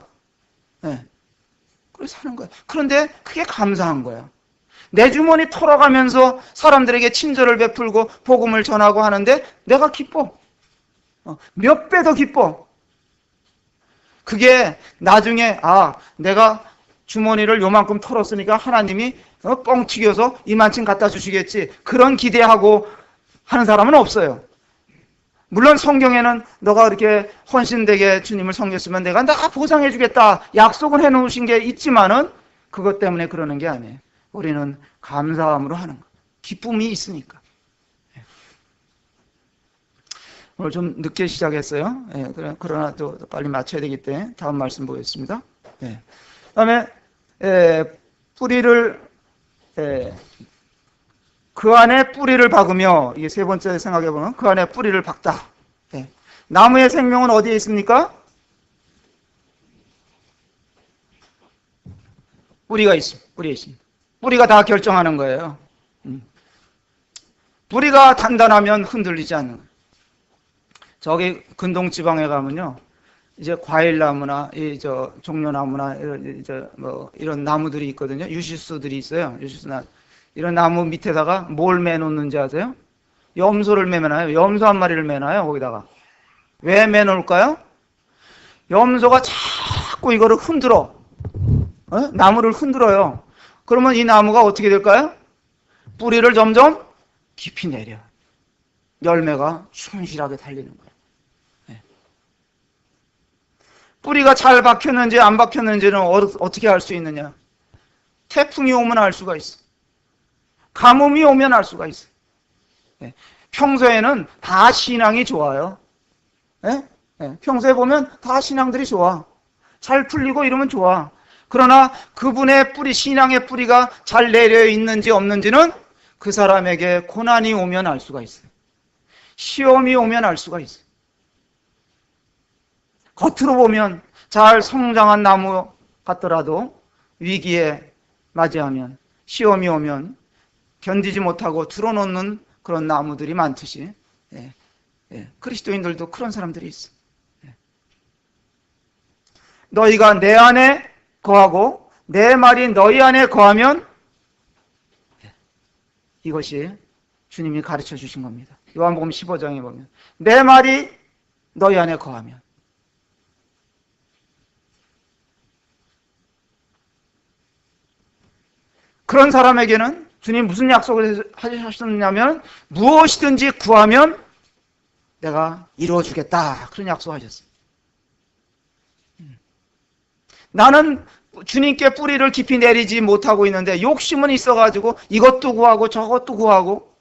그렇게 사는 거야. 그런데 그게 감사한 거야. 내 주머니 털어가면서 사람들에게 친절을 베풀고 복음을 전하고 하는데 내가 기뻐. 몇 배 더 기뻐. 그게 나중에 내가 주머니를 요만큼 털었으니까 하나님이 뻥 튀겨서 이만큼 갖다 주시겠지. 그런 기대하고 하는 사람은 없어요. 물론 성경에는 너가 그렇게 헌신되게 주님을 섬겼으면 내가 다 보상해 주겠다 약속을 해놓으신 게 있지만은 그것 때문에 그러는 게 아니에요. 우리는 감사함으로 하는 거예요. 기쁨이 있으니까. 오늘 좀 늦게 시작했어요. 그러나 또 빨리 마쳐야 되기 때문에 다음 말씀 보겠습니다. 그다음에 뿌리를 그 안에 뿌리를 박으며, 이게 세 번째 생각해 보면 그 안에 뿌리를 박다. 나무의 생명은 어디에 있습니까? 뿌리가 있습니다. 뿌리에 있습니다. 뿌리가 다 결정하는 거예요. 뿌리가 단단하면 흔들리지 않는 거예요. 저기 근동 지방에 가면요, 이제 과일나무나 종려나무나 이런 나무들이 있거든요. 유시수들이 있어요. 유시수나 이런 나무 밑에다가 뭘 매놓는지 아세요? 염소를 매놔요. 염소 한 마리를 매놔요. 거기다가 왜 매놓을까요? 염소가 자꾸 이거를 흔들어. 나무를 흔들어요. 그러면 이 나무가 어떻게 될까요? 뿌리를 점점 깊이 내려. 열매가 충실하게 달리는 거예요. 뿌리가 잘 박혔는지 안 박혔는지는 어떻게 알 수 있느냐? 태풍이 오면 알 수가 있어. 가뭄이 오면 알 수가 있어. 평소에는 다 신앙이 좋아요. 평소에 보면 다 신앙들이 좋아. 잘 풀리고 이러면 좋아. 그러나 그분의 뿌리, 신앙의 뿌리가 잘 내려 있는지 없는지는 그 사람에게 고난이 오면 알 수가 있어요. 시험이 오면 알 수가 있어요. 겉으로 보면 잘 성장한 나무 같더라도 위기에 맞이하면, 시험이 오면 견디지 못하고 들어놓는 그런 나무들이 많듯이 그리스도인들도 그런 사람들이 있어. 너희가 내 안에 거하고 내 말이 너희 안에 거하면, 이것이 주님이 가르쳐 주신 겁니다. 요한복음 15장에 보면 내 말이 너희 안에 거하면. 그런 사람에게는 주님 무슨 약속을 하셨냐면 무엇이든지 구하면 내가 이루어주겠다. 그런 약속하셨어요. 나는 주님께 뿌리를 깊이 내리지 못하고 있는데 욕심은 있어가지고 이것도 구하고 저것도 구하고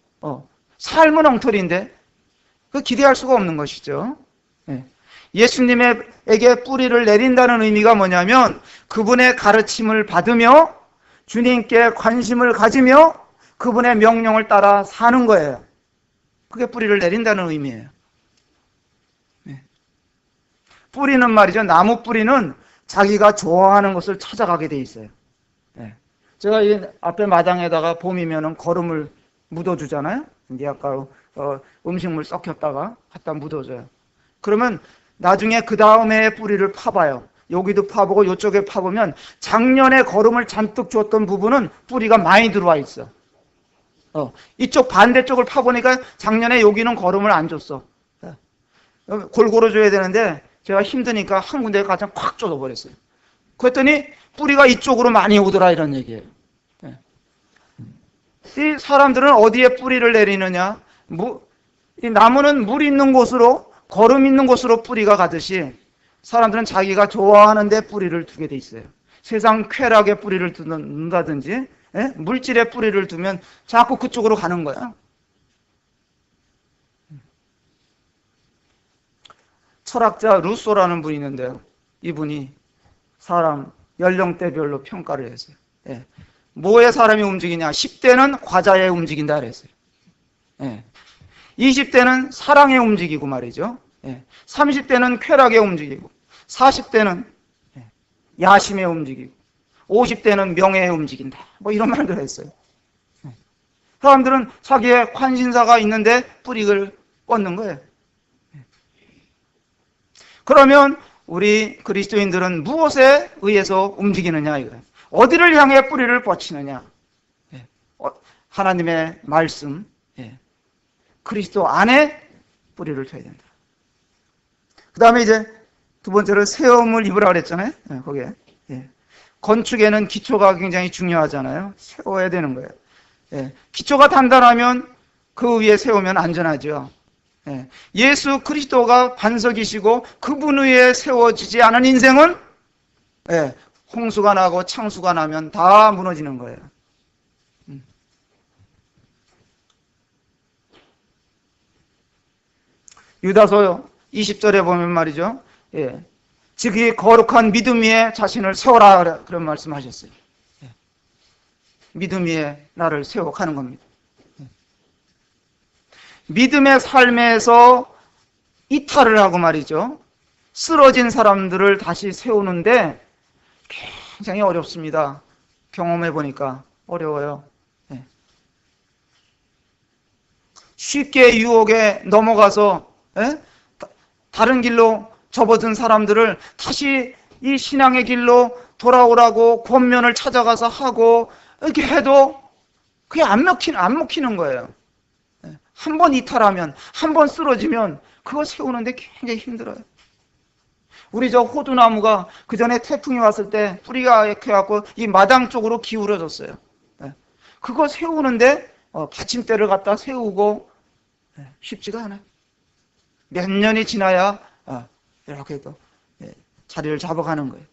삶은 엉터리인데 그 기대할 수가 없는 것이죠. 예수님에게 뿌리를 내린다는 의미가 뭐냐면 그분의 가르침을 받으며 주님께 관심을 가지며 그분의 명령을 따라 사는 거예요. 그게 뿌리를 내린다는 의미예요. 뿌리는 말이죠. 나무 뿌리는 자기가 좋아하는 것을 찾아가게 돼 있어요. 제가 이 앞에 마당에다가 봄이면은 거름을 묻어주잖아요. 이제 아까 음식물 썩혔다가 갖다 묻어줘요. 그러면 나중에 그 다음에 뿌리를 파봐요. 여기도 파보고 이쪽에 파보면 작년에 거름을 잔뜩 줬던 부분은 뿌리가 많이 들어와 있어. 이쪽 반대쪽을 파보니까 작년에 여기는 거름을 안 줬어. 골고루 줘야 되는데 제가 힘드니까 한 군데에 가장 콱 쫓아버렸어요. 그랬더니 뿌리가 이쪽으로 많이 오더라 이런 얘기예요. 이 사람들은 어디에 뿌리를 내리느냐? 이 나무는 물 있는 곳으로, 거름 있는 곳으로 뿌리가 가듯이 사람들은 자기가 좋아하는 데 뿌리를 두게 돼 있어요. 세상 쾌락에 뿌리를 둔다든지 물질에 뿌리를 두면 자꾸 그쪽으로 가는 거야. 철학자 루소라는 분이 있는데요. 이분이 사람 연령대별로 평가를 했어요. 뭐에 사람이 움직이냐? 10대는 과자에 움직인다 그랬어요. 20대는 사랑에 움직이고 말이죠. 30대는 쾌락에 움직이고 40대는 야심에 움직이고 50대는 명예에 움직인다. 뭐 이런 말들 했어요. 사람들은 자기의 관심사가 있는데 뿌리를 뻗는 거예요. 그러면 우리 그리스도인들은 무엇에 의해서 움직이느냐 이거예요. 어디를 향해 뿌리를 뻗치느냐? 하나님의 말씀, 그리스도 안에 뿌리를 둬야 된다. 그 다음에 이제 두 번째로 세움을 입으라 그랬잖아요. 거기에. 건축에는 기초가 굉장히 중요하잖아요. 세워야 되는 거예요. 기초가 단단하면 그 위에 세우면 안전하죠. 예수 그리스도가 반석이시고 그분 위에 세워지지 않은 인생은 홍수가 나고 창수가 나면 다 무너지는 거예요. 유다서 20절에 보면 말이죠. 즉 이 거룩한 믿음 위에 자신을 세워라 그런 말씀하셨어요. 믿음 위에 나를 세워가는 겁니다. 믿음의 삶에서 이탈을 하고 말이죠. 쓰러진 사람들을 다시 세우는데 굉장히 어렵습니다. 경험해 보니까 어려워요. 쉽게 유혹에 넘어가서 다른 길로 접어든 사람들을 다시 이 신앙의 길로 돌아오라고 권면을 찾아가서 하고 이렇게 해도 그게 안 먹히는 거예요. 한 번 이탈하면, 한 번 쓰러지면 그거 세우는데 굉장히 힘들어요. 우리 저 호두나무가 그 전에 태풍이 왔을 때 뿌리가 이렇게 해갖고 이 마당 쪽으로 기울어졌어요. 그거 세우는데 받침대를 갖다 세우고 쉽지가 않아요. 몇 년이 지나야 이렇게 또 자리를 잡아가는 거예요.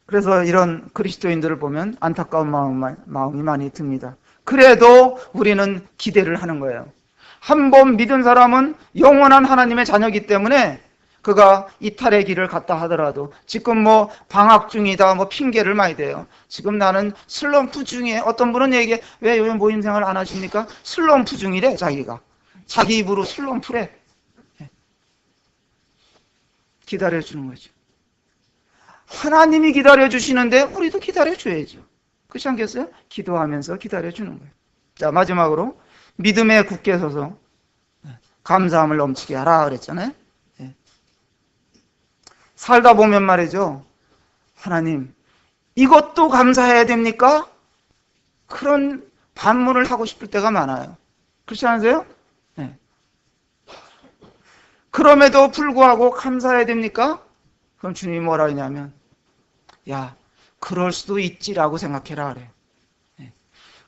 그래서 이런 그리스도인들을 보면 안타까운 마음이 많이 듭니다. 그래도 우리는 기대를 하는 거예요. 한 번 믿은 사람은 영원한 하나님의 자녀이기 때문에 그가 이탈의 길을 갔다 하더라도 지금 뭐 방학 중이다 뭐 핑계를 많이 대요. 지금 나는 슬럼프 중에 어떤 분은 얘기해. 왜 요즘 모임생활 안 하십니까? 슬럼프 중이래 자기가. 자기 입으로 슬럼프래. 기다려주는 거죠. 하나님이 기다려주시는데 우리도 기다려줘야죠. 그렇지 않겠어요? 기도하면서 기다려주는 거예요. 자, 마지막으로 믿음에 굳게 서서 감사함을 넘치게 하라 그랬잖아요. 살다 보면 말이죠. 하나님, 이것도 감사해야 됩니까? 그런 반문을 하고 싶을 때가 많아요. 그렇지 않으세요? 그럼에도 불구하고 감사해야 됩니까? 그럼 주님이 뭐라 하냐면 야, 그럴 수도 있지라고 생각해라 그래요.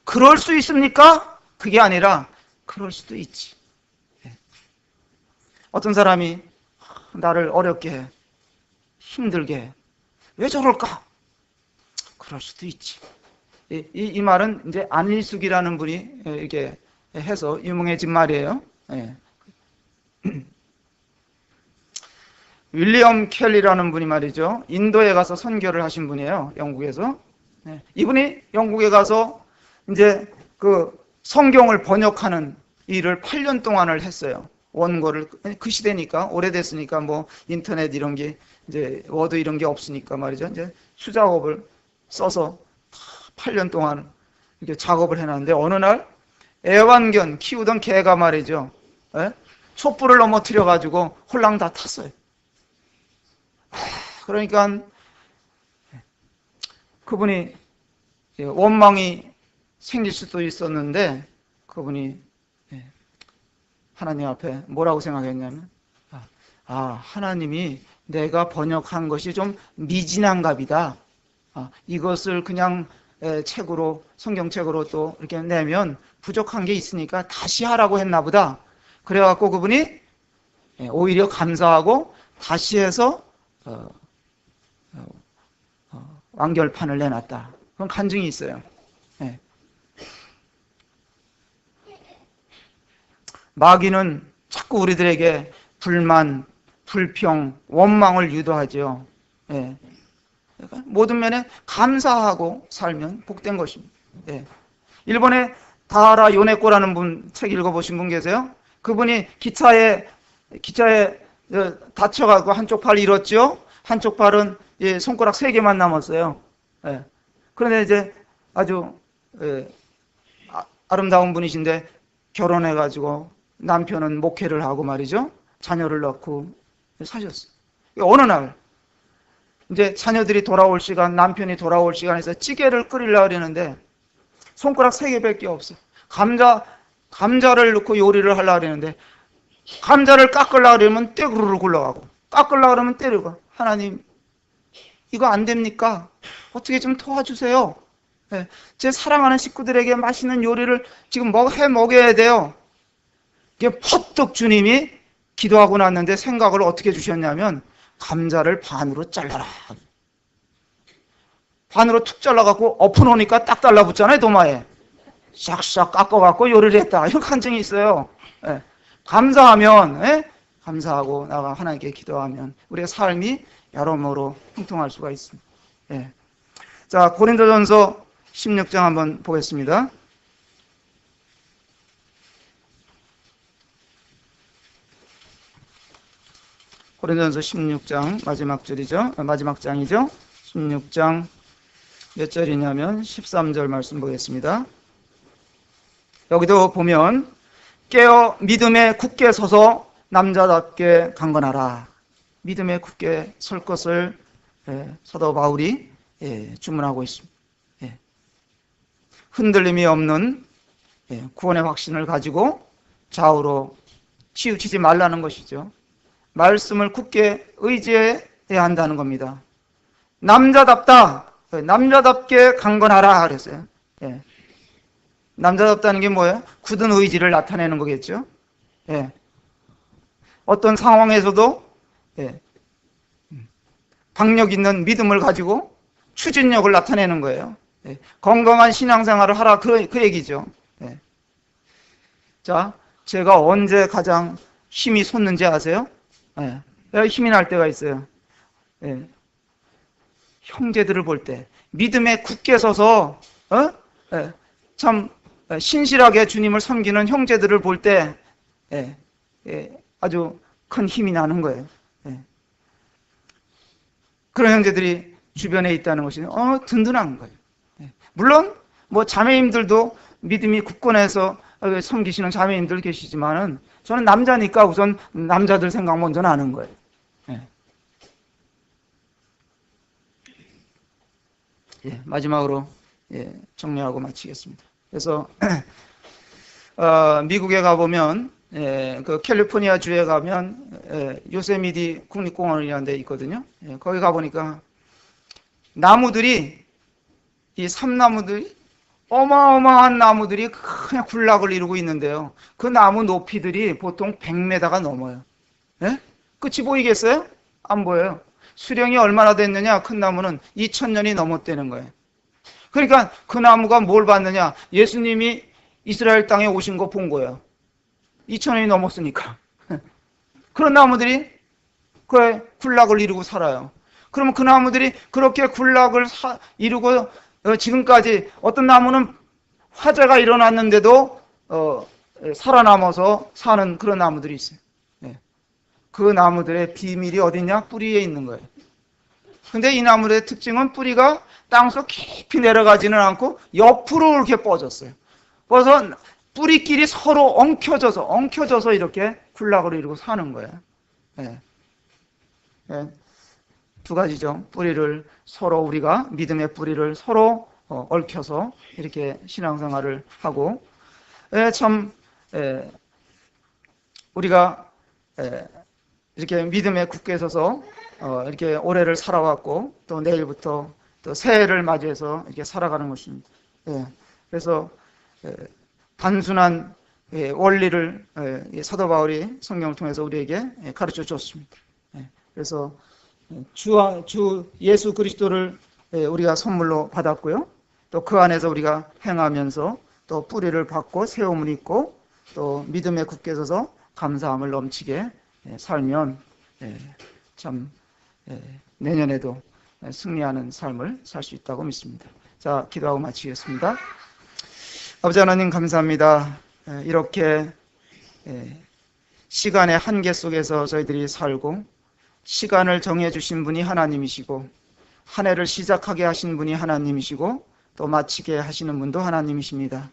그럴 수 있습니까? 그게 아니라 그럴 수도 있지. 어떤 사람이 나를 어렵게 해, 힘들게 해. 왜 저럴까? 그럴 수도 있지. 이 말은 이제 안일숙이라는 분이 이게 해서 유명해진 말이에요. 윌리엄 켈리라는 분이 말이죠. 인도에 가서 선교를 하신 분이에요. 영국에서. 이분이 영국에 가서 이제 그 성경을 번역하는 일을 8년 동안을 했어요. 원고를 그 시대니까 오래됐으니까 뭐 인터넷 이런 게 이제 워드 이런 게 없으니까 말이죠. 이제 수작업을 써서 8년 동안 이렇게 작업을 해놨는데 어느 날 애완견 키우던 개가 말이죠. 촛불을 넘어뜨려 가지고 홀랑 다 탔어요. 그러니까 그분이 원망이 생길 수도 있었는데 그분이 하나님 앞에 뭐라고 생각했냐면 하나님이 내가 번역한 것이 좀 미진한갑이다. 이것을 그냥 책으로 성경책으로 또 이렇게 내면 부족한 게 있으니까 다시 하라고 했나 보다. 그래갖고 그분이 오히려 감사하고 다시 해서 완결판을 내놨다. 그런 간증이 있어요. 마귀는 자꾸 우리들에게 불만, 불평, 원망을 유도하죠. 그러니까 모든 면에 감사하고 살면 복된 것입니다. 일본의 다하라 요네코라는 분 책 읽어보신 분 계세요? 그분이 기차에 다쳐가지고 한쪽 팔 잃었죠? 한쪽 팔은 손가락 3개만 남았어요. 그런데 이제 아주 아름다운 분이신데 결혼해가지고 남편은 목회를 하고 말이죠. 자녀를 낳고 사셨어요. 어느 날 이제 자녀들이 돌아올 시간, 남편이 돌아올 시간에서 찌개를 끓이려고 그러는데 손가락 3개밖에 없어. 감자를 넣고 요리를 하려고 그러는데 감자를 깎으려고 그러면 떼구르르 굴러가고 깎으려고 그러면 때리고. 하나님, 이거 안 됩니까? 어떻게 좀 도와주세요. 네, 제 사랑하는 식구들에게 맛있는 요리를 지금 해 먹여야 돼요. 이게 퍼뜩 주님이 기도하고 났는데 생각을 어떻게 주셨냐면 감자를 반으로 잘라라. 반으로 툭 잘라갖고 엎어놓으니까 딱 달라붙잖아요, 도마에. 싹싹 깎아갖고 요리를 했다. 이런 간증이 있어요. 예. 감사하면, 예? 감사하고 나가 하나님께 기도하면 우리의 삶이 여러모로 형통할 수가 있습니다. 예. 자, 고린도전서 16장 한번 보겠습니다. 고린도전서 16장 마지막 줄이죠. 마지막 장이죠. 16장 몇 절이냐면 13절 말씀 보겠습니다. 여기도 보면 깨어 믿음에 굳게 서서 남자답게 강건하라. 믿음에 굳게 설 것을 사도 바울이 주문하고 있습니다. 흔들림이 없는 구원의 확신을 가지고 좌우로 치우치지 말라는 것이죠. 말씀을 굳게 의지해야 한다는 겁니다. 남자답게 강건하라 그랬어요. 남자답다는 게 뭐예요? 굳은 의지를 나타내는 거겠죠. 어떤 상황에서도 박력 있는 믿음을 가지고 추진력을 나타내는 거예요. 건강한 신앙생활을 하라 그 얘기죠. 자, 제가 언제 가장 힘이 솟는지 아세요? 힘이 날 때가 있어요. 형제들을 볼 때 믿음에 굳게 서서 참 신실하게 주님을 섬기는 형제들을 볼 때 아주 큰 힘이 나는 거예요. 그런 형제들이 주변에 있다는 것이 든든한 거예요. 물론 뭐 자매님들도 믿음이 굳건해서 섬기시는 자매님들 계시지만은 저는 남자니까 우선 남자들 생각 먼저 나는 거예요. 마지막으로 정리하고 마치겠습니다. 그래서 미국에 가보면 그 캘리포니아 주에 가면 요세미티 국립공원이라는 데 있거든요. 거기 가보니까 나무들이 이 삼나무들이 어마어마한 나무들이 그냥 군락을 이루고 있는데요. 그 나무 높이들이 보통 100m가 넘어요. 끝이 보이겠어요? 안 보여요. 수령이 얼마나 됐느냐? 큰 나무는 2000년이 넘었다는 거예요. 그러니까 그 나무가 뭘 봤느냐? 예수님이 이스라엘 땅에 오신 거 본 거예요. 2000년이 넘었으니까. 그런 나무들이 그 군락을 이루고 살아요. 그러면 그 나무들이 그렇게 군락을 이루고 지금까지 어떤 나무는 화재가 일어났는데도 살아남아서 사는 그런 나무들이 있어요. 그 나무들의 비밀이 어디냐? 뿌리에 있는 거예요. 근데 이 나무의 특징은 뿌리가 땅속 깊이 내려가지는 않고 옆으로 이렇게 뻗었어요. 그래서 뿌리끼리 서로 엉켜져서 이렇게 군락을 이루고 사는 거예요. 두 가지죠. 뿌리를 서로 우리가 믿음의 뿌리를 서로 얽혀서 이렇게 신앙생활을 하고 참 우리가 이렇게 믿음에 굳게 서서 이렇게 올해를 살아왔고 또 내일부터 또 새해를 맞이해서 이렇게 살아가는 것입니다. 그래서 단순한 원리를 사도 바울이 성경을 통해서 우리에게 가르쳐 줬습니다. 그래서 주 예수 그리스도를 우리가 선물로 받았고요. 또 그 안에서 우리가 행하면서 또 뿌리를 받고 세움을 입고 또 믿음에 굳게 서서 감사함을 넘치게 살면 참 내년에도 승리하는 삶을 살 수 있다고 믿습니다. 자, 기도하고 마치겠습니다. 아버지 하나님 감사합니다. 이렇게 시간의 한계 속에서 저희들이 살고 시간을 정해주신 분이 하나님이시고 한 해를 시작하게 하신 분이 하나님이시고 또 마치게 하시는 분도 하나님이십니다.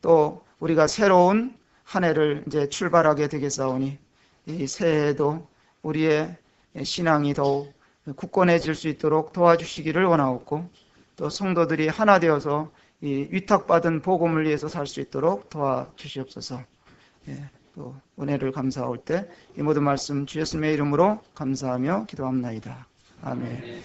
또 우리가 새로운 한 해를 이제 출발하게 되겠사오니 이 새해에도 우리의 신앙이 더욱 굳건해질 수 있도록 도와주시기를 원하옵고, 또 성도들이 하나 되어서 이 위탁받은 복음을 위해서 살 수 있도록 도와주시옵소서. 또 은혜를 감사할 때 이 모든 말씀 주 예수님의 이름으로 감사하며 기도합나이다. 아멘.